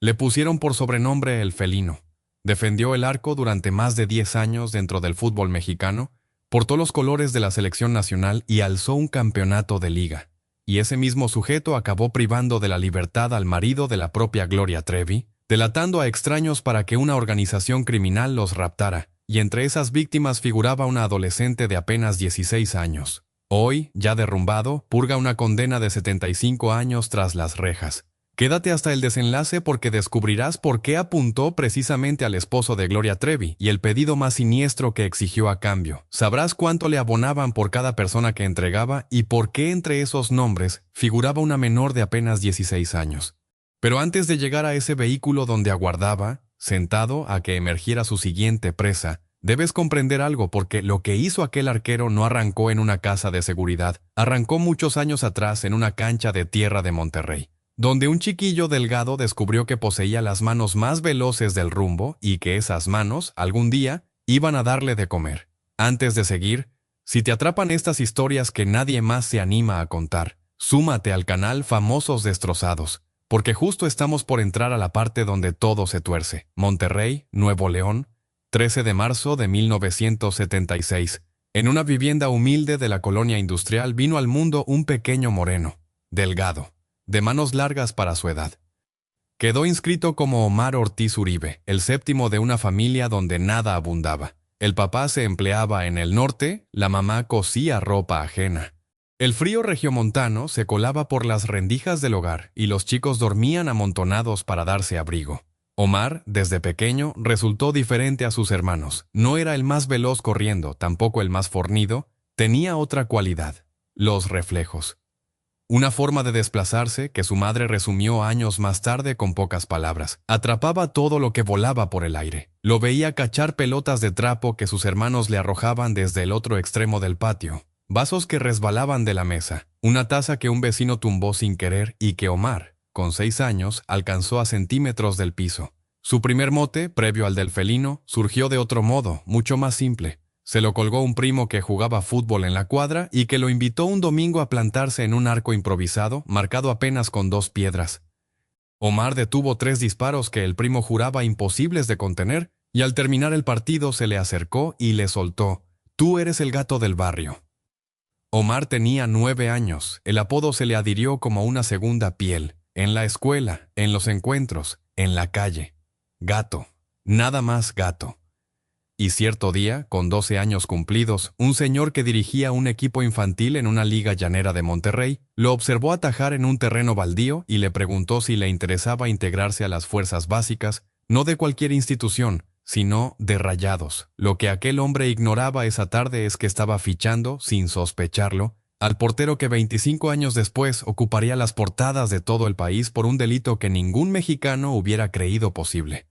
Le pusieron por sobrenombre el felino. Defendió el arco durante más de 10 años dentro del fútbol mexicano, portó los colores de la selección nacional y alzó un campeonato de liga. Y ese mismo sujeto acabó privando de la libertad al marido de la propia Gloria Trevi, delatando a extraños para que una organización criminal los raptara, y entre esas víctimas figuraba una adolescente de apenas 16 años. Hoy, ya derrumbado, purga una condena de 75 años tras las rejas. Quédate hasta el desenlace porque descubrirás por qué apuntó precisamente al esposo de Gloria Trevi y el pedido más siniestro que exigió a cambio. Sabrás cuánto le abonaban por cada persona que entregaba y por qué entre esos nombres figuraba una menor de apenas 16 años. Pero antes de llegar a ese vehículo donde aguardaba, sentado a que emergiera su siguiente presa, debes comprender algo porque lo que hizo aquel arquero no arrancó en una casa de seguridad, arrancó muchos años atrás en una cancha de tierra de Monterrey, donde un chiquillo delgado descubrió que poseía las manos más veloces del rumbo y que esas manos, algún día, iban a darle de comer. Antes de seguir, si te atrapan estas historias que nadie más se anima a contar, súmate al canal Famosos Destrozados, porque justo estamos por entrar a la parte donde todo se tuerce. Monterrey, Nuevo León, 13 de marzo de 1976. En una vivienda humilde de la colonia industrial vino al mundo un pequeño moreno, delgado, de manos largas para su edad. Quedó inscrito como Omar Ortiz Uribe, el séptimo de una familia donde nada abundaba. El papá se empleaba en el norte, la mamá cosía ropa ajena. El frío regiomontano se colaba por las rendijas del hogar y los chicos dormían amontonados para darse abrigo. Omar, desde pequeño, resultó diferente a sus hermanos. No era el más veloz corriendo, tampoco el más fornido, tenía otra cualidad: los reflejos. Una forma de desplazarse que su madre resumió años más tarde con pocas palabras. Atrapaba todo lo que volaba por el aire. Lo veía cachar pelotas de trapo que sus hermanos le arrojaban desde el otro extremo del patio. Vasos que resbalaban de la mesa. Una taza que un vecino tumbó sin querer y que Omar, con 6 años, alcanzó a centímetros del piso. Su primer mote, previo al del felino, surgió de otro modo, mucho más simple. Se lo colgó un primo que jugaba fútbol en la cuadra y que lo invitó un domingo a plantarse en un arco improvisado, marcado apenas con 2 piedras. Omar detuvo 3 disparos que el primo juraba imposibles de contener, y al terminar el partido se le acercó y le soltó: «Tú eres el gato del barrio». Omar tenía 9 años, el apodo se le adhirió como una segunda piel, en la escuela, en los encuentros, en la calle. Gato, nada más gato. Y cierto día, con 12 años cumplidos, un señor que dirigía un equipo infantil en una liga llanera de Monterrey, lo observó atajar en un terreno baldío y le preguntó si le interesaba integrarse a las fuerzas básicas, no de cualquier institución, sino de Rayados. Lo que aquel hombre ignoraba esa tarde es que estaba fichando, sin sospecharlo, al portero que 25 años después ocuparía las portadas de todo el país por un delito que ningún mexicano hubiera creído posible.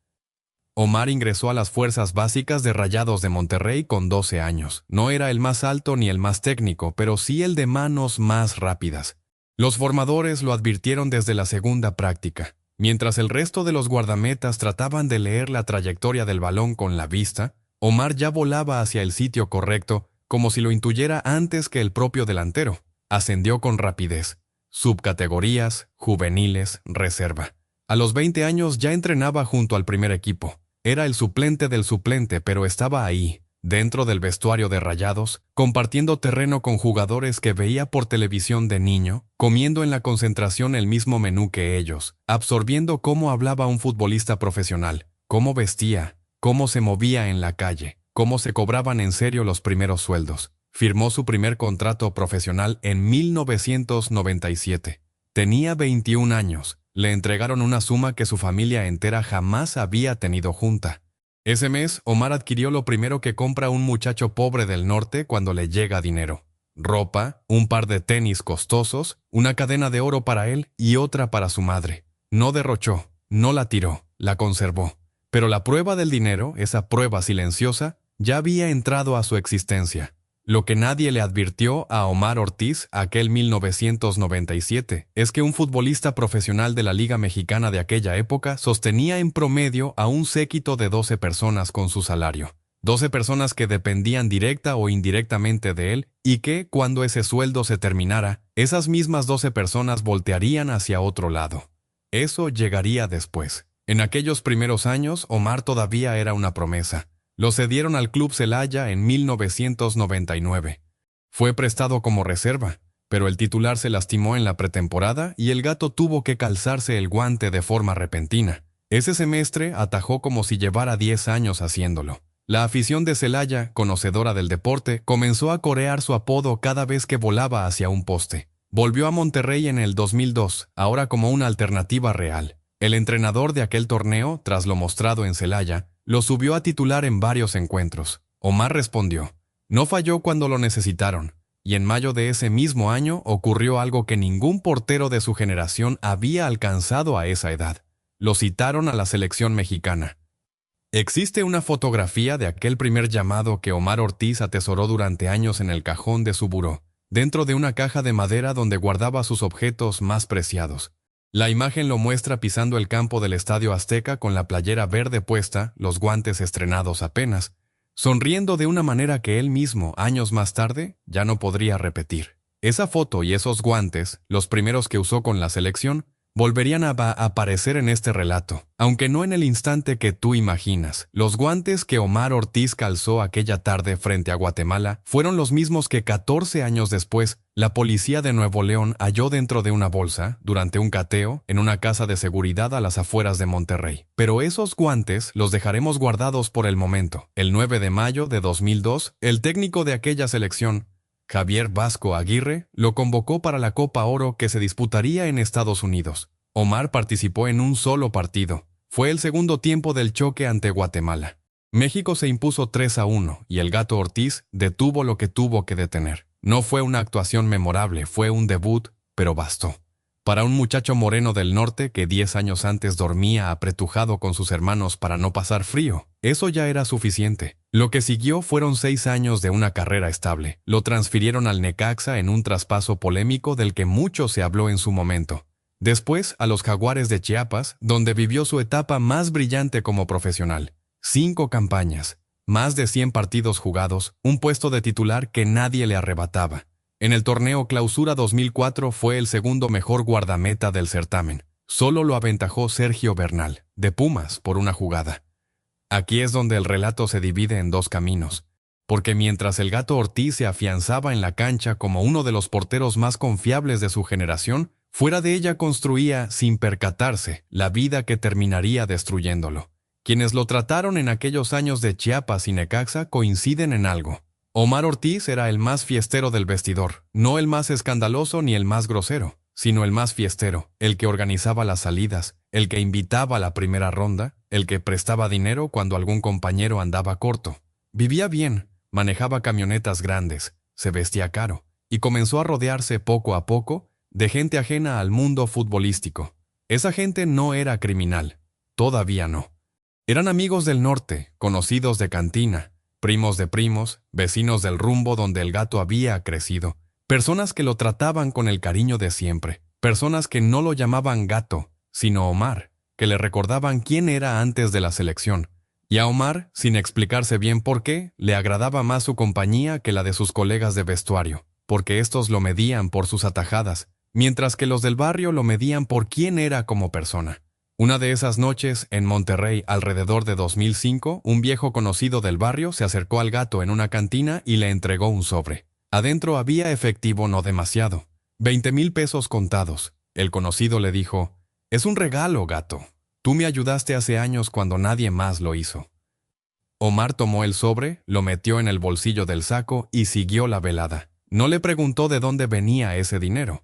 Omar ingresó a las fuerzas básicas de Rayados de Monterrey con 12 años. No era el más alto ni el más técnico, pero sí el de manos más rápidas. Los formadores lo advirtieron desde la segunda práctica. Mientras el resto de los guardametas trataban de leer la trayectoria del balón con la vista, Omar ya volaba hacia el sitio correcto, como si lo intuyera antes que el propio delantero. Ascendió con rapidez. Subcategorías, juveniles, reserva. A los 20 años ya entrenaba junto al primer equipo. Era el suplente del suplente, pero estaba ahí, dentro del vestuario de Rayados, compartiendo terreno con jugadores que veía por televisión de niño, comiendo en la concentración el mismo menú que ellos, absorbiendo cómo hablaba un futbolista profesional, cómo vestía, cómo se movía en la calle, cómo se cobraban en serio los primeros sueldos. Firmó su primer contrato profesional en 1997. Tenía 21 años. Le entregaron una suma que su familia entera jamás había tenido junta. Ese mes, Omar adquirió lo primero que compra un muchacho pobre del norte cuando le llega dinero: ropa, un par de tenis costosos, una cadena de oro para él y otra para su madre. No derrochó, no la tiró, la conservó. Pero la prueba del dinero, esa prueba silenciosa, ya había entrado a su existencia. Lo que nadie le advirtió a Omar Ortiz aquel 1997 es que un futbolista profesional de la Liga Mexicana de aquella época sostenía en promedio a un séquito de 12 personas con su salario. 12 personas que dependían directa o indirectamente de él y que, cuando ese sueldo se terminara, esas mismas 12 personas voltearían hacia otro lado. Eso llegaría después. En aquellos primeros años, Omar todavía era una promesa. Lo cedieron al Club Celaya en 1999. Fue prestado como reserva, pero el titular se lastimó en la pretemporada y el Gato tuvo que calzarse el guante de forma repentina. Ese semestre atajó como si llevara 10 años haciéndolo. La afición de Celaya, conocedora del deporte, comenzó a corear su apodo cada vez que volaba hacia un poste. Volvió a Monterrey en el 2002, ahora como una alternativa real. El entrenador de aquel torneo, tras lo mostrado en Celaya, lo subió a titular en varios encuentros. Omar respondió. No falló cuando lo necesitaron, y en mayo de ese mismo año ocurrió algo que ningún portero de su generación había alcanzado a esa edad. Lo citaron a la selección mexicana. Existe una fotografía de aquel primer llamado que Omar Ortiz atesoró durante años en el cajón de su buró, dentro de una caja de madera donde guardaba sus objetos más preciados. La imagen lo muestra pisando el campo del Estadio Azteca con la playera verde puesta, los guantes estrenados apenas, sonriendo de una manera que él mismo, años más tarde, ya no podría repetir. Esa foto y esos guantes, los primeros que usó con la selección, volverían a aparecer en este relato, aunque no en el instante que tú imaginas. Los guantes que Omar Ortiz calzó aquella tarde frente a Guatemala fueron los mismos que 14 años después la policía de Nuevo León halló dentro de una bolsa, durante un cateo, en una casa de seguridad a las afueras de Monterrey. Pero esos guantes los dejaremos guardados por el momento. El 9 de mayo de 2002, el técnico de aquella selección, Javier Vasco Aguirre, lo convocó para la Copa Oro que se disputaría en Estados Unidos. Omar participó en un solo partido. Fue el segundo tiempo del choque ante Guatemala. México se impuso 3-1 y el Gato Ortiz detuvo lo que tuvo que detener. No fue una actuación memorable, fue un debut, pero bastó. Para un muchacho moreno del norte que 10 años antes dormía apretujado con sus hermanos para no pasar frío, eso ya era suficiente. Lo que siguió fueron 6 años de una carrera estable. Lo transfirieron al Necaxa en un traspaso polémico del que mucho se habló en su momento. Después a los Jaguares de Chiapas, donde vivió su etapa más brillante como profesional. 5 campañas, más de 100 partidos jugados, un puesto de titular que nadie le arrebataba. En el torneo Clausura 2004 fue el segundo mejor guardameta del certamen. Solo lo aventajó Sergio Bernal, de Pumas, por una jugada. Aquí es donde el relato se divide en 2 caminos, porque mientras el Gato Ortiz se afianzaba en la cancha como uno de los porteros más confiables de su generación, fuera de ella construía, sin percatarse, la vida que terminaría destruyéndolo. Quienes lo trataron en aquellos años de Chiapas y Necaxa coinciden en algo. Omar Ortiz era el más fiestero del vestidor, no el más escandaloso ni el más grosero, sino el más fiestero, el que organizaba las salidas, el que invitaba a la primera ronda, el que prestaba dinero cuando algún compañero andaba corto. Vivía bien, manejaba camionetas grandes, se vestía caro, y comenzó a rodearse poco a poco de gente ajena al mundo futbolístico. Esa gente no era criminal, todavía no. Eran amigos del norte, conocidos de cantina, primos de primos, vecinos del rumbo donde el Gato había crecido, personas que lo trataban con el cariño de siempre, personas que no lo llamaban Gato, sino Omar, que le recordaban quién era antes de la selección. Y a Omar, sin explicarse bien por qué, le agradaba más su compañía que la de sus colegas de vestuario, porque estos lo medían por sus atajadas, mientras que los del barrio lo medían por quién era como persona. Una de esas noches, en Monterrey, alrededor de 2005, un viejo conocido del barrio se acercó al Gato en una cantina y le entregó un sobre. Adentro había efectivo no demasiado, 20,000 pesos contados. El conocido le dijo, «Es un regalo, Gato. Tú me ayudaste hace años cuando nadie más lo hizo». Omar tomó el sobre, lo metió en el bolsillo del saco y siguió la velada. No le preguntó de dónde venía ese dinero.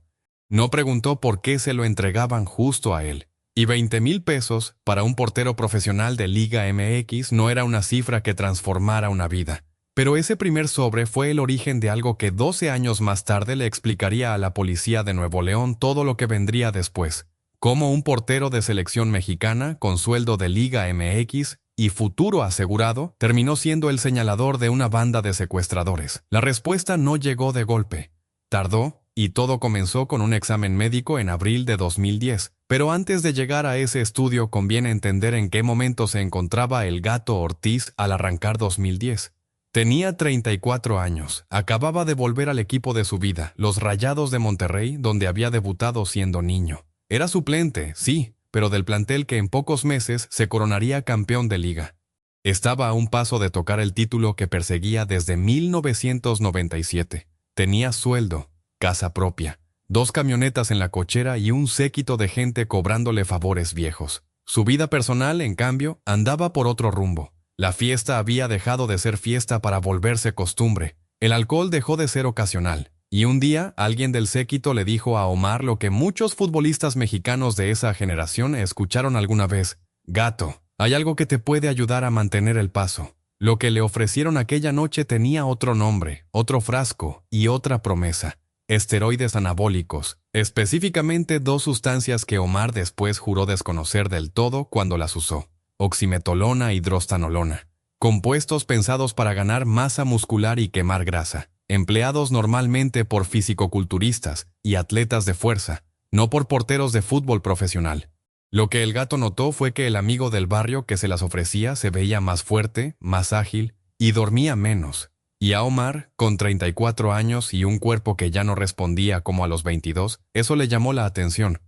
No preguntó por qué se lo entregaban justo a él. Y 20,000 pesos, para un portero profesional de Liga MX, no era una cifra que transformara una vida. Pero ese primer sobre fue el origen de algo que 12 años más tarde le explicaría a la policía de Nuevo León todo lo que vendría después. Cómo un portero de selección mexicana, con sueldo de Liga MX y futuro asegurado, terminó siendo el señalador de una banda de secuestradores. La respuesta no llegó de golpe. Tardó, y todo comenzó con un examen médico en abril de 2010. Pero antes de llegar a ese estudio conviene entender en qué momento se encontraba el Gato Ortiz al arrancar 2010. Tenía 34 años, acababa de volver al equipo de su vida, los Rayados de Monterrey, donde había debutado siendo niño. Era suplente, sí, pero del plantel que en pocos meses se coronaría campeón de liga. Estaba a un paso de tocar el título que perseguía desde 1997. Tenía sueldo, casa propia, 2 camionetas en la cochera y un séquito de gente cobrándole favores viejos. Su vida personal, en cambio, andaba por otro rumbo. La fiesta había dejado de ser fiesta para volverse costumbre. El alcohol dejó de ser ocasional. Y un día, alguien del séquito le dijo a Omar lo que muchos futbolistas mexicanos de esa generación escucharon alguna vez: «Gato, hay algo que te puede ayudar a mantener el paso». Lo que le ofrecieron aquella noche tenía otro nombre, otro frasco y otra promesa: esteroides anabólicos, específicamente 2 sustancias que Omar después juró desconocer del todo cuando las usó: oximetolona y drostanolona, compuestos pensados para ganar masa muscular y quemar grasa, empleados normalmente por fisicoculturistas y atletas de fuerza, no por porteros de fútbol profesional. Lo que el Gato notó fue que el amigo del barrio que se las ofrecía se veía más fuerte, más ágil y dormía menos. Y a Omar, con 34 años y un cuerpo que ya no respondía como a los 22, eso le llamó la atención.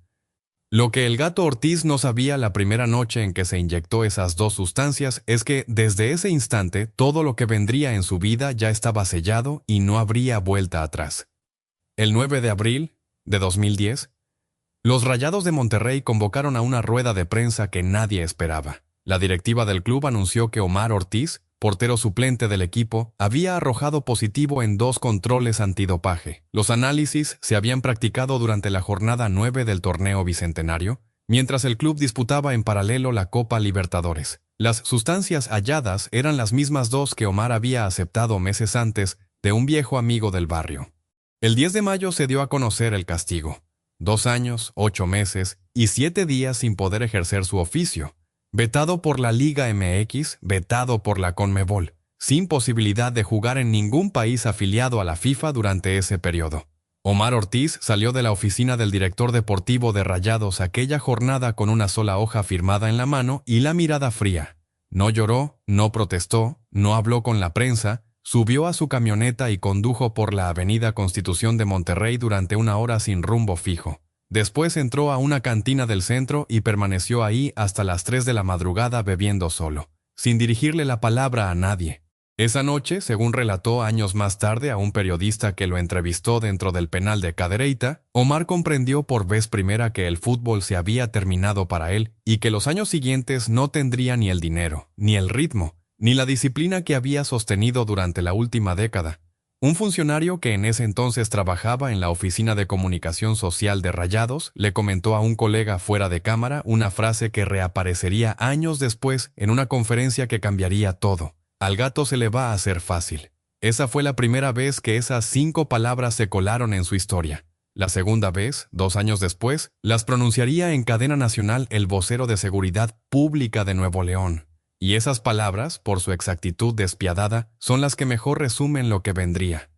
Lo que el Gato Ortiz no sabía la primera noche en que se inyectó esas 2 sustancias es que desde ese instante todo lo que vendría en su vida ya estaba sellado y no habría vuelta atrás. El 9 de abril de 2010, los Rayados de Monterrey convocaron a una rueda de prensa que nadie esperaba. La directiva del club anunció que Omar Ortiz, portero suplente del equipo, había arrojado positivo en 2 controles antidopaje. Los análisis se habían practicado durante la jornada 9 del torneo bicentenario, mientras el club disputaba en paralelo la Copa Libertadores. Las sustancias halladas eran las mismas 2 que Omar había aceptado meses antes de un viejo amigo del barrio. El 10 de mayo se dio a conocer el castigo: 2 años, 8 meses y 7 días sin poder ejercer su oficio. Vetado por la Liga MX, vetado por la Conmebol, sin posibilidad de jugar en ningún país afiliado a la FIFA durante ese periodo. Omar Ortiz salió de la oficina del director deportivo de Rayados aquella jornada con una sola hoja firmada en la mano y la mirada fría. No lloró, no protestó, no habló con la prensa, subió a su camioneta y condujo por la avenida Constitución de Monterrey durante 1 hora sin rumbo fijo. Después entró a una cantina del centro y permaneció ahí hasta las 3 de la madrugada bebiendo solo, sin dirigirle la palabra a nadie. Esa noche, según relató años más tarde a un periodista que lo entrevistó dentro del penal de Cadereyta, Omar comprendió por vez primera que el fútbol se había terminado para él y que los años siguientes no tendría ni el dinero, ni el ritmo, ni la disciplina que había sostenido durante la última década. Un funcionario que en ese entonces trabajaba en la oficina de comunicación social de Rayados le comentó a un colega fuera de cámara una frase que reaparecería años después en una conferencia que cambiaría todo: «Al gato se le va a hacer fácil». Esa fue la primera vez que esas 5 palabras se colaron en su historia. La segunda vez, 2 años después, las pronunciaría en cadena nacional el vocero de Seguridad Pública de Nuevo León. Y esas palabras, por su exactitud despiadada, son las que mejor resumen lo que vendría.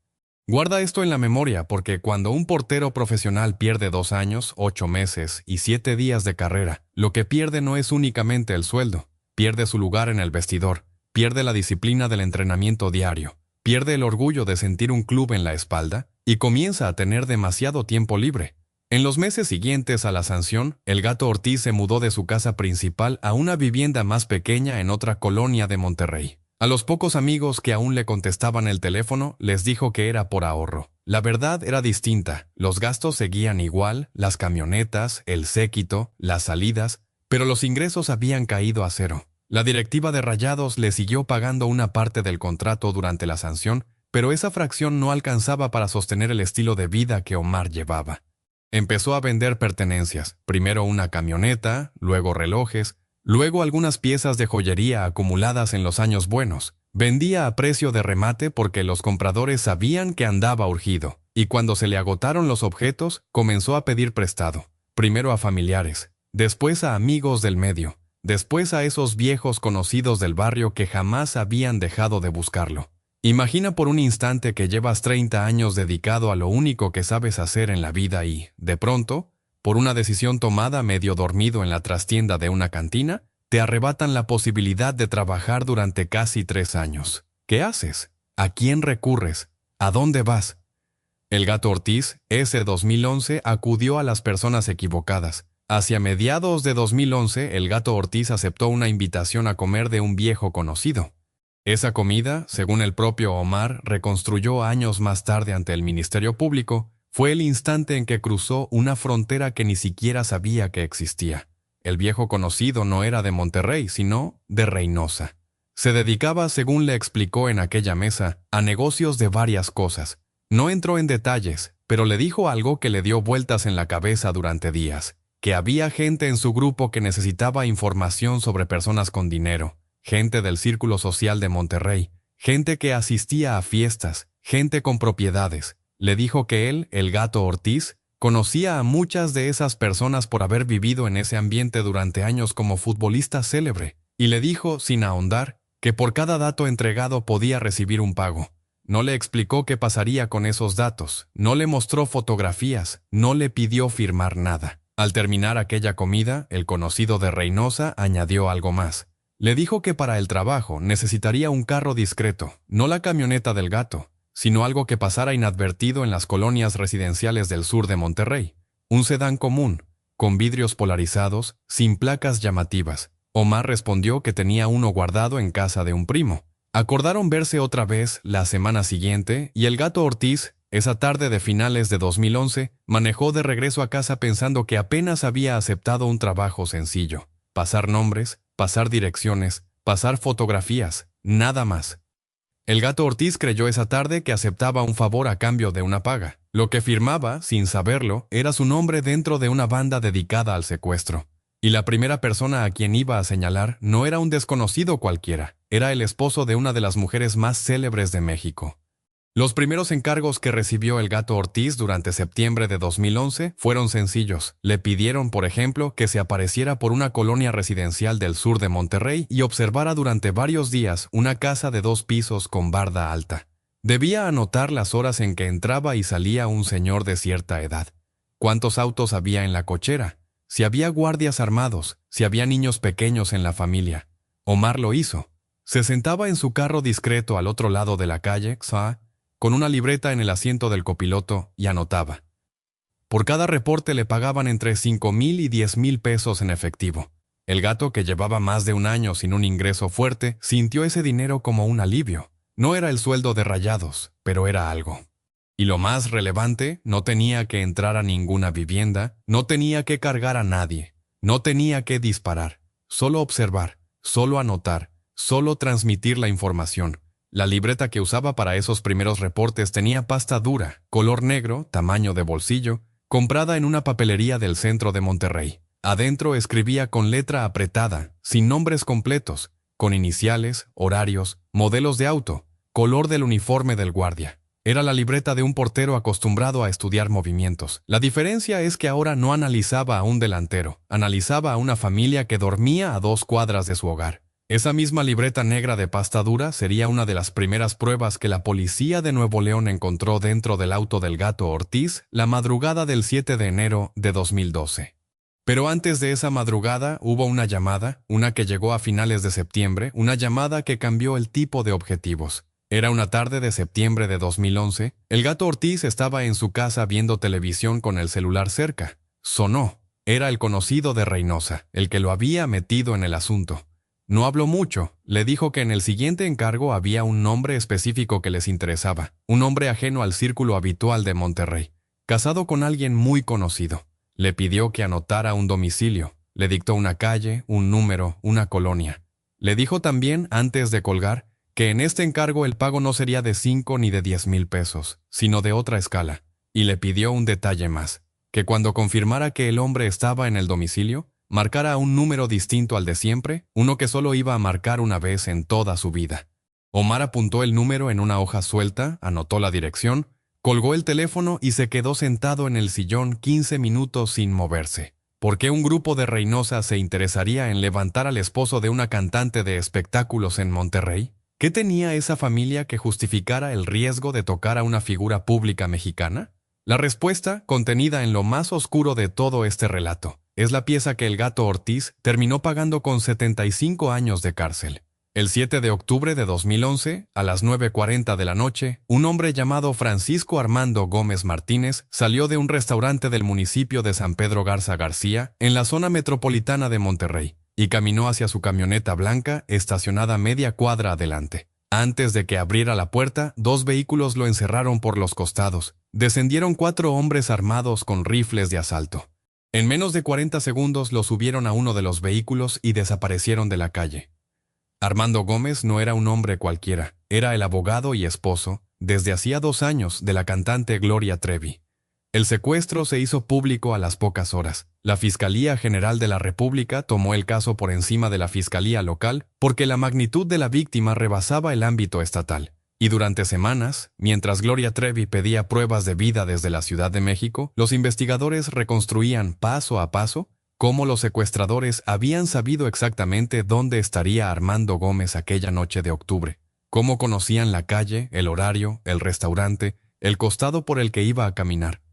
Guarda esto en la memoria, porque cuando un portero profesional pierde 2 años, 8 meses y 7 días de carrera, lo que pierde no es únicamente el sueldo, pierde su lugar en el vestidor, pierde la disciplina del entrenamiento diario, pierde el orgullo de sentir un club en la espalda y comienza a tener demasiado tiempo libre. En los meses siguientes a la sanción, el Gato Ortiz se mudó de su casa principal a una vivienda más pequeña en otra colonia de Monterrey. A los pocos amigos que aún le contestaban el teléfono, les dijo que era por ahorro. La verdad era distinta, los gastos seguían igual, las camionetas, el séquito, las salidas, pero los ingresos habían caído a 0. La directiva de Rayados le siguió pagando una parte del contrato durante la sanción, pero esa fracción no alcanzaba para sostener el estilo de vida que Omar llevaba. Empezó a vender pertenencias, primero una camioneta, luego relojes, luego algunas piezas de joyería acumuladas en los años buenos. Vendía a precio de remate porque los compradores sabían que andaba urgido, y cuando se le agotaron los objetos, comenzó a pedir prestado, primero a familiares, después a amigos del medio, después a esos viejos conocidos del barrio que jamás habían dejado de buscarlo. Imagina por un instante que llevas 30 años dedicado a lo único que sabes hacer en la vida y, de pronto, por una decisión tomada medio dormido en la trastienda de una cantina, te arrebatan la posibilidad de trabajar durante casi 3 años. ¿Qué haces? ¿A quién recurres? ¿A dónde vas? El Gato Ortiz, ese 2011, acudió a las personas equivocadas, Hacia mediados de 2011, el Gato Ortiz aceptó una invitación a comer de un viejo conocido. Esa comida, según el propio Omar reconstruyó años más tarde ante el Ministerio Público, fue el instante en que cruzó una frontera que ni siquiera sabía que existía. El viejo conocido no era de Monterrey, sino de Reynosa. Se dedicaba, según le explicó en aquella mesa, a negocios de varias cosas. No entró en detalles, pero le dijo algo que le dio vueltas en la cabeza durante días, que había gente en su grupo que necesitaba información sobre personas con dinero, gente del círculo social de Monterrey, gente que asistía a fiestas, gente con propiedades. Le dijo que él, el Gato Ortiz, conocía a muchas de esas personas por haber vivido en ese ambiente durante años como futbolista célebre, y le dijo, sin ahondar, que por cada dato entregado podía recibir un pago. No le explicó qué pasaría con esos datos, no le mostró fotografías, no le pidió firmar nada. Al terminar aquella comida, el conocido de Reynosa añadió algo más. Le dijo que para el trabajo necesitaría un carro discreto, no la camioneta del Gato, sino algo que pasara inadvertido en las colonias residenciales del sur de Monterrey. Un sedán común, con vidrios polarizados, sin placas llamativas. Omar respondió que tenía uno guardado en casa de un primo. Acordaron verse otra vez la semana siguiente y el Gato Ortiz, esa tarde de finales de 2011, manejó de regreso a casa pensando que apenas había aceptado un trabajo sencillo. Pasar nombres, pasar direcciones, pasar fotografías, nada más. El Gato Ortiz creyó esa tarde que aceptaba un favor a cambio de una paga. Lo que firmaba, sin saberlo, era su nombre dentro de una banda dedicada al secuestro. Y la primera persona a quien iba a señalar no era un desconocido cualquiera, era el esposo de una de las mujeres más célebres de México. Los primeros encargos que recibió el Gato Ortiz durante septiembre de 2011 fueron sencillos. Le pidieron, por ejemplo, que se apareciera por una colonia residencial del sur de Monterrey y observara durante varios días una casa de 2 pisos con barda alta. Debía anotar las horas en que entraba y salía un señor de cierta edad, cuántos autos había en la cochera, si había guardias armados, si había niños pequeños en la familia. Omar lo hizo. Se sentaba en su carro discreto al otro lado de la calle, con una libreta en el asiento del copiloto y anotaba. Por cada reporte le pagaban entre 5,000 y 10,000 pesos en efectivo. El Gato, que llevaba más de un año sin un ingreso fuerte, sintió ese dinero como un alivio. No era el sueldo de Rayados, pero era algo. Y lo más relevante, no tenía que entrar a ninguna vivienda, no tenía que cargar a nadie, no tenía que disparar, solo observar, solo anotar, solo transmitir la información. La libreta que usaba para esos primeros reportes tenía pasta dura, color negro, tamaño de bolsillo, comprada en una papelería del centro de Monterrey. Adentro escribía con letra apretada, sin nombres completos, con iniciales, horarios, modelos de auto, color del uniforme del guardia. Era la libreta de un portero acostumbrado a estudiar movimientos. La diferencia es que ahora no analizaba a un delantero, analizaba a una familia que dormía a 2 cuadras de su hogar. Esa misma libreta negra de pasta dura sería una de las primeras pruebas que la policía de Nuevo León encontró dentro del auto del Gato Ortiz la madrugada del 7 de enero de 2012. Pero antes de esa madrugada hubo una llamada, una que llegó a finales de septiembre, una llamada que cambió el tipo de objetivos. Era una tarde de septiembre de 2011. El Gato Ortiz estaba en su casa viendo televisión con el celular cerca. Sonó. Era el conocido de Reynosa, el que lo había metido en el asunto. No habló mucho. Le dijo que en el siguiente encargo había un nombre específico que les interesaba. Un hombre ajeno al círculo habitual de Monterrey. Casado con alguien muy conocido. Le pidió que anotara un domicilio. Le dictó una calle, un número, una colonia. Le dijo también, antes de colgar, que en este encargo el pago no sería de 5 ni de 10,000 pesos, sino de otra escala, y le pidió un detalle más, que cuando confirmara que el hombre estaba en el domicilio, marcara un número distinto al de siempre, uno que solo iba a marcar una vez en toda su vida. Omar apuntó el número en una hoja suelta, anotó la dirección, colgó el teléfono y se quedó sentado en el sillón 15 minutos sin moverse. ¿Por qué un grupo de Reynosa se interesaría en levantar al esposo de una cantante de espectáculos en Monterrey? ¿Qué tenía esa familia que justificara el riesgo de tocar a una figura pública mexicana? La respuesta, contenida en lo más oscuro de todo este relato, es la pieza que el Gato Ortiz terminó pagando con 75 años de cárcel. El 7 de octubre de 2011, a las 9:40 de la noche, un hombre llamado Francisco Armando Gómez Martínez salió de un restaurante del municipio de San Pedro Garza García, en la zona metropolitana de Monterrey, y caminó hacia su camioneta blanca estacionada media cuadra adelante. Antes de que abriera la puerta, dos vehículos lo encerraron por los costados. Descendieron 4 hombres armados con rifles de asalto. En menos de 40 segundos lo subieron a uno de los vehículos y desaparecieron de la calle. Armando Gómez no era un hombre cualquiera, era el abogado y esposo, desde hacía 2 años, de la cantante Gloria Trevi. El secuestro se hizo público a las pocas horas. La Fiscalía General de la República tomó el caso por encima de la Fiscalía Local porque la magnitud de la víctima rebasaba el ámbito estatal. Y durante semanas, mientras Gloria Trevi pedía pruebas de vida desde la Ciudad de México, los investigadores reconstruían paso a paso cómo los secuestradores habían sabido exactamente dónde estaría Armando Gómez aquella noche de octubre, cómo conocían la calle, el horario, el restaurante, el costado por el que iba a caminar.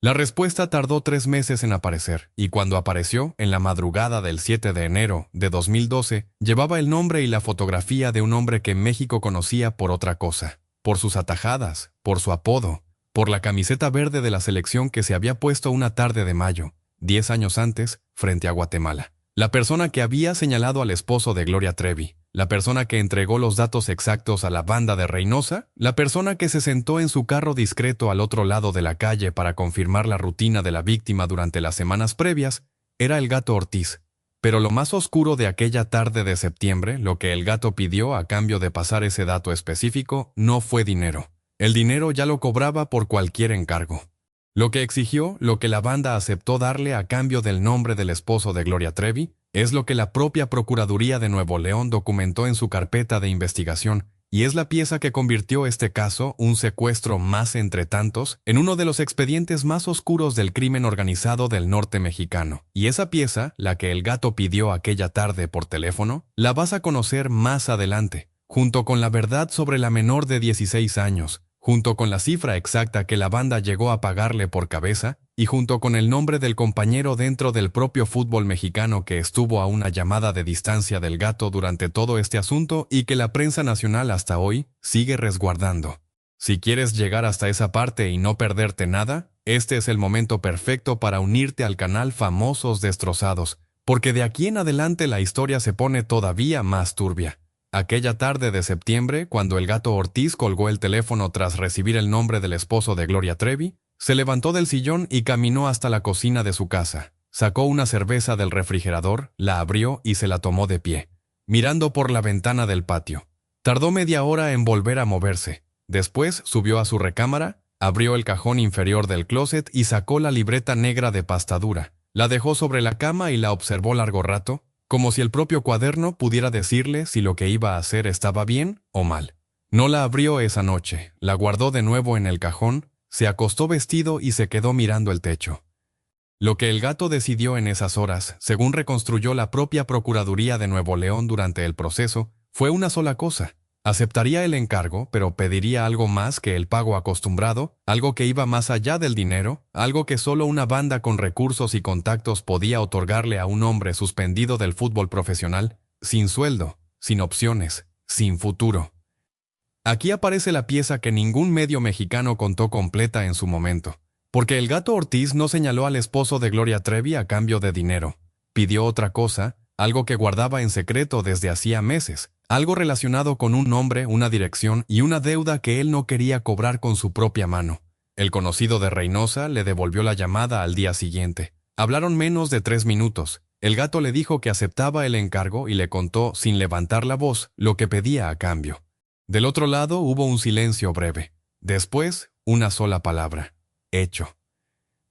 La respuesta tardó 3 meses en aparecer, y cuando apareció, en la madrugada del 7 de enero de 2012, llevaba el nombre y la fotografía de un hombre que México conocía por otra cosa, por sus atajadas, por su apodo, por la camiseta verde de la selección que se había puesto una tarde de mayo, 10 años antes, frente a Guatemala. La persona que había señalado al esposo de Gloria Trevi, la persona que entregó los datos exactos a la banda de Reynosa, la persona que se sentó en su carro discreto al otro lado de la calle para confirmar la rutina de la víctima durante las semanas previas, era el Gato Ortiz. Pero lo más oscuro de aquella tarde de septiembre, lo que el Gato pidió a cambio de pasar ese dato específico, no fue dinero. El dinero ya lo cobraba por cualquier encargo. Lo que exigió, lo que la banda aceptó darle a cambio del nombre del esposo de Gloria Trevi, es lo que la propia Procuraduría de Nuevo León documentó en su carpeta de investigación, y es la pieza que convirtió este caso, un secuestro más entre tantos, en uno de los expedientes más oscuros del crimen organizado del norte mexicano. Y esa pieza, la que el Gato pidió aquella tarde por teléfono, la vas a conocer más adelante, junto con la verdad sobre la menor de 16 años, junto con la cifra exacta que la banda llegó a pagarle por cabeza, y junto con el nombre del compañero dentro del propio fútbol mexicano que estuvo a una llamada de distancia del Gato durante todo este asunto y que la prensa nacional hasta hoy sigue resguardando. Si quieres llegar hasta esa parte y no perderte nada, este es el momento perfecto para unirte al canal Famosos Destrozados, porque de aquí en adelante la historia se pone todavía más turbia. Aquella tarde de septiembre, cuando el Gato Ortiz colgó el teléfono tras recibir el nombre del esposo de Gloria Trevi, se levantó del sillón y caminó hasta la cocina de su casa. Sacó una cerveza del refrigerador, la abrió y se la tomó de pie, mirando por la ventana del patio. Tardó media hora en volver a moverse. Después subió a su recámara, abrió el cajón inferior del closet y sacó la libreta negra de pastadura. La dejó sobre la cama y la observó largo rato, como si el propio cuaderno pudiera decirle si lo que iba a hacer estaba bien o mal. No la abrió esa noche, la guardó de nuevo en el cajón, se acostó vestido y se quedó mirando el techo. Lo que el Gato decidió en esas horas, según reconstruyó la propia Procuraduría de Nuevo León durante el proceso, fue una sola cosa. Aceptaría el encargo, pero pediría algo más que el pago acostumbrado, algo que iba más allá del dinero, algo que solo una banda con recursos y contactos podía otorgarle a un hombre suspendido del fútbol profesional, sin sueldo, sin opciones, sin futuro. Aquí aparece la pieza que ningún medio mexicano contó completa en su momento, porque el Gato Ortiz no señaló al esposo de Gloria Trevi a cambio de dinero. Pidió otra cosa, algo que guardaba en secreto desde hacía meses, algo relacionado con un nombre, una dirección y una deuda que él no quería cobrar con su propia mano. El conocido de Reynosa le devolvió la llamada al día siguiente. Hablaron menos de 3 minutos. El Gato le dijo que aceptaba el encargo y le contó, sin levantar la voz, lo que pedía a cambio. Del otro lado hubo un silencio breve. Después, una sola palabra: hecho.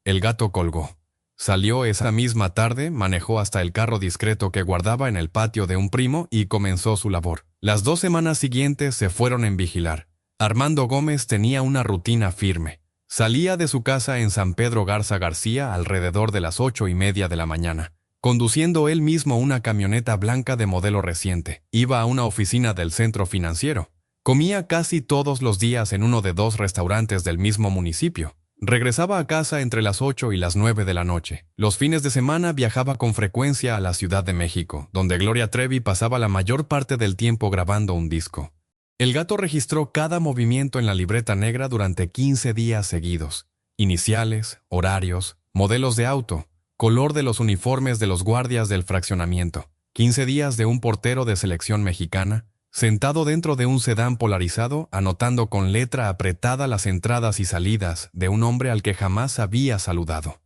El Gato colgó. Salió esa misma tarde, manejó hasta el carro discreto que guardaba en el patio de un primo y comenzó su labor. Las 2 semanas siguientes se fueron en vigilar. Armando Gómez tenía una rutina firme. Salía de su casa en San Pedro Garza García alrededor de las 8:30 de la mañana, conduciendo él mismo una camioneta blanca de modelo reciente. Iba a una oficina del centro financiero. Comía casi todos los días en uno de 2 restaurantes del mismo municipio. Regresaba a casa entre las 8 y las 9 de la noche. Los fines de semana viajaba con frecuencia a la Ciudad de México, donde Gloria Trevi pasaba la mayor parte del tiempo grabando un disco. El gato registró cada movimiento en la libreta negra durante 15 días seguidos. Iniciales, horarios, modelos de auto, color de los uniformes de los guardias del fraccionamiento. 15 días de un portero de selección mexicana, sentado dentro de un sedán polarizado, anotando con letra apretada las entradas y salidas de un hombre al que jamás había saludado.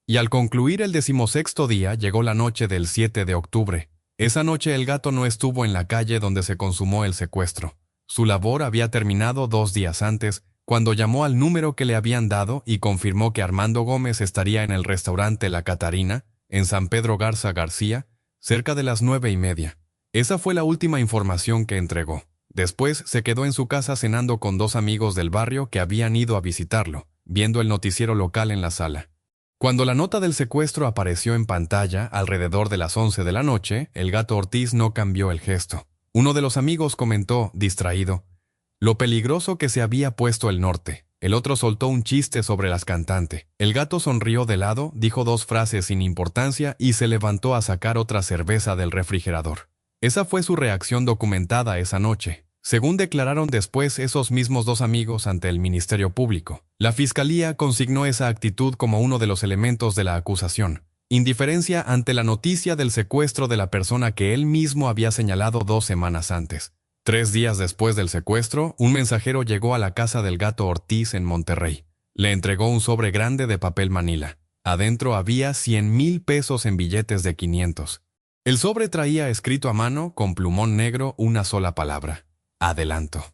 Y al concluir el 16º día llegó la noche del 7 de octubre. Esa noche el gato no estuvo en la calle donde se consumó el secuestro. Su labor había terminado 2 días antes, cuando llamó al número que le habían dado y confirmó que Armando Gómez estaría en el restaurante La Catarina, en San Pedro Garza García, cerca de las 9:30. Esa fue la última información que entregó. Después se quedó en su casa cenando con 2 amigos del barrio que habían ido a visitarlo, viendo el noticiero local en la sala. Cuando la nota del secuestro apareció en pantalla alrededor de las 11 de la noche, el gato Ortiz no cambió el gesto. Uno de los amigos comentó, distraído, lo peligroso que se había puesto el norte. El otro soltó un chiste sobre las cantantes. El gato sonrió de lado, dijo 2 frases sin importancia y se levantó a sacar otra cerveza del refrigerador. Esa fue su reacción documentada esa noche, según declararon después esos mismos 2 amigos ante el Ministerio Público. La Fiscalía consignó esa actitud como uno de los elementos de la acusación. Indiferencia ante la noticia del secuestro de la persona que él mismo había señalado 2 semanas antes. 3 días después del secuestro, un mensajero llegó a la casa del gato Ortiz en Monterrey. Le entregó un sobre grande de papel manila. Adentro había 100,000 pesos en billetes de 500. El sobre traía escrito a mano, con plumón negro, una sola palabra: adelanto.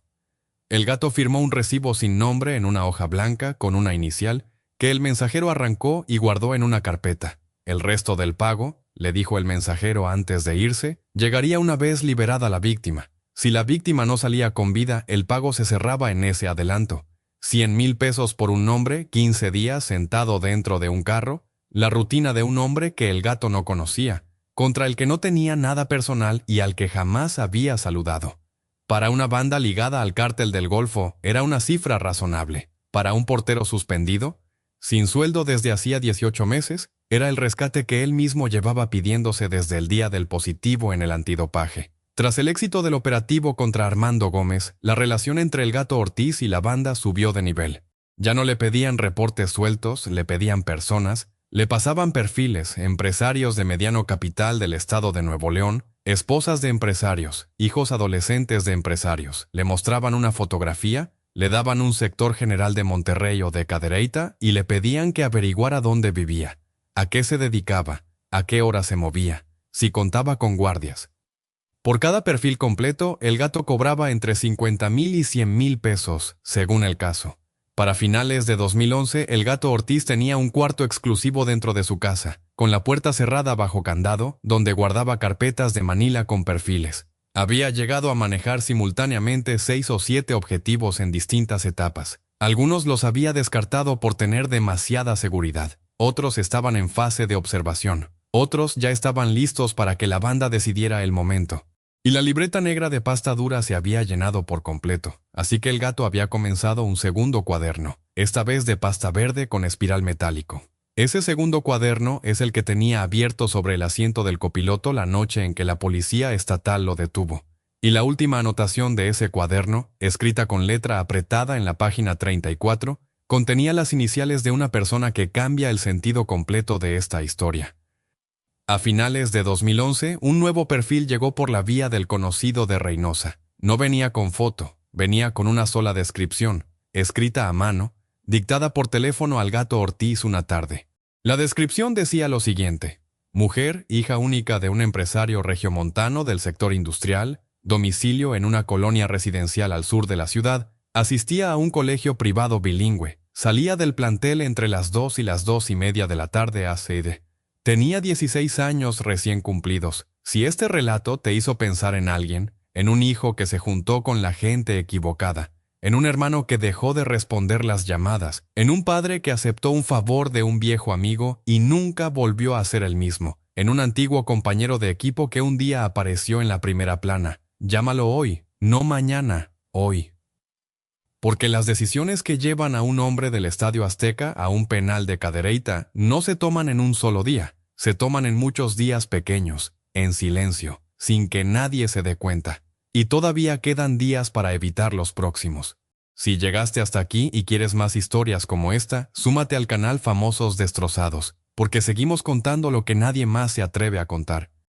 El gato firmó un recibo sin nombre en una hoja blanca con una inicial, que el mensajero arrancó y guardó en una carpeta. El resto del pago, le dijo el mensajero antes de irse, llegaría una vez liberada la víctima. Si la víctima no salía con vida, el pago se cerraba en ese adelanto. 100,000 pesos por un hombre, 15 días sentado dentro de un carro, la rutina de un hombre que el gato no conocía, contra el que no tenía nada personal y al que jamás había saludado. Para una banda ligada al cártel del Golfo, era una cifra razonable. Para un portero suspendido, sin sueldo desde hacía 18 meses, era el rescate que él mismo llevaba pidiéndose desde el día del positivo en el antidopaje. Tras el éxito del operativo contra Armando Gómez, la relación entre el gato Ortiz y la banda subió de nivel. Ya no le pedían reportes sueltos, le pedían personas, le pasaban perfiles, empresarios de mediano capital del estado de Nuevo León, esposas de empresarios, hijos adolescentes de empresarios. Le mostraban una fotografía, le daban un sector general de Monterrey o de Cadereyta y le pedían que averiguara dónde vivía, a qué se dedicaba, a qué hora se movía, si contaba con guardias. Por cada perfil completo, el gato cobraba entre 50,000 y 100,000 pesos, según el caso. Para finales de 2011, el gato Ortiz tenía un cuarto exclusivo dentro de su casa, con la puerta cerrada bajo candado, donde guardaba carpetas de Manila con perfiles. Había llegado a manejar simultáneamente 6 o 7 objetivos en distintas etapas. Algunos los había descartado por tener demasiada seguridad. Otros estaban en fase de observación. Otros ya estaban listos para que la banda decidiera el momento. Y la libreta negra de pasta dura se había llenado por completo, así que el gato había comenzado un segundo cuaderno, esta vez de pasta verde con espiral metálico. Ese segundo cuaderno es el que tenía abierto sobre el asiento del copiloto la noche en que la policía estatal lo detuvo. Y la última anotación de ese cuaderno, escrita con letra apretada en la página 34, contenía las iniciales de una persona que cambia el sentido completo de esta historia. A finales de 2011, un nuevo perfil llegó por la vía del conocido de Reynosa. No venía con foto, venía con una sola descripción, escrita a mano, dictada por teléfono al gato Ortiz una tarde. La descripción decía lo siguiente: mujer, hija única de un empresario regiomontano del sector industrial, domicilio en una colonia residencial al sur de la ciudad, asistía a un colegio privado bilingüe, salía del plantel entre las 2 y las 2:30 de la tarde a.c.d. Tenía 16 años recién cumplidos. Si este relato te hizo pensar en alguien, en un hijo que se juntó con la gente equivocada, en un hermano que dejó de responder las llamadas, en un padre que aceptó un favor de un viejo amigo y nunca volvió a ser el mismo, en un antiguo compañero de equipo que un día apareció en la primera plana, llámalo hoy, no mañana, hoy. Porque las decisiones que llevan a un hombre del Estadio Azteca a un penal de Cadereyta no se toman en un solo día, se toman en muchos días pequeños, en silencio, sin que nadie se dé cuenta. Y todavía quedan días para evitar los próximos. Si llegaste hasta aquí y quieres más historias como esta, súmate al canal Famosos Destrozados, porque seguimos contando lo que nadie más se atreve a contar.